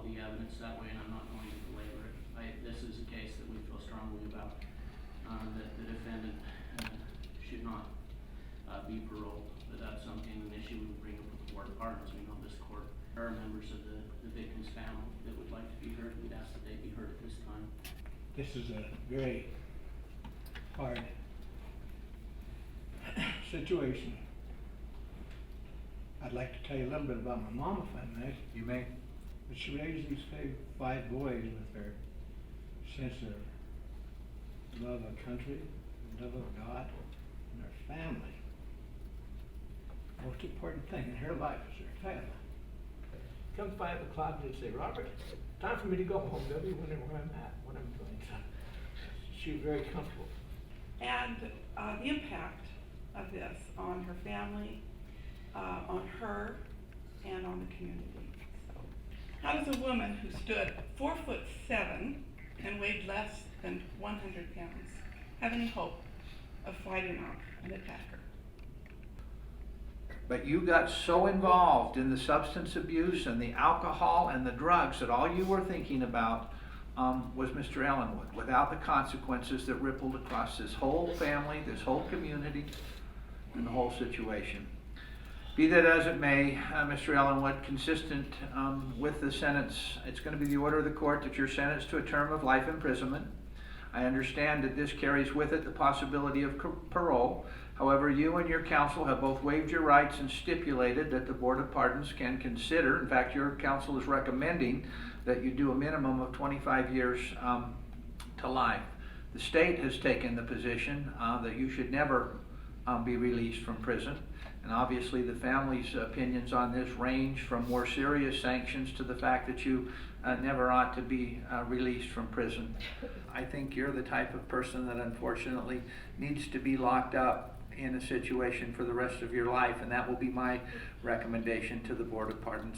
the evidence that way, and I'm not going to belabor it. This is a case that we feel strongly about, that the defendant should not be paroled, but that's something, an issue we would bring up with the Board of Pardons. We know this court, there are members of the victim's family that would like to be heard. We'd ask that they be heard at this time. This is a very hard situation. I'd like to tell you a little bit about my mom, if I may. You may. But she raised these five boys with her sense of love of country, love of God, and her family. Most important thing in her life is her family. Come 5 o'clock, they'd say, Robert, time for me to go home. They'll be wondering where I'm at, what I'm doing. So she was very comfortable. And the impact of this on her family, on her, and on the community. So, how does a woman who stood 4'7" and weighed less than 100 pounds have any hope of fighting off an attacker? But you got so involved in the substance abuse and the alcohol and the drugs that all you were thinking about was Mr. Ellenwood, without the consequences that rippled across this whole family, this whole community, and the whole situation. Be that as it may, Mr. Ellenwood, consistent with the sentence, it's going to be the order of the court that you're sentenced to a term of life imprisonment. I understand that this carries with it the possibility of parole. However, you and your counsel have both waived your rights and stipulated that the Board of Pardons can consider, in fact, your counsel is recommending that you do a minimum of 25 years to life. The state has taken the position that you should never be released from prison. And obviously the family's opinions on this range from more serious sanctions to the fact that you never ought to be released from prison. I think you're the type of person that unfortunately needs to be locked up in a situation for the rest of your life, and that will be my recommendation to the Board of Pardons.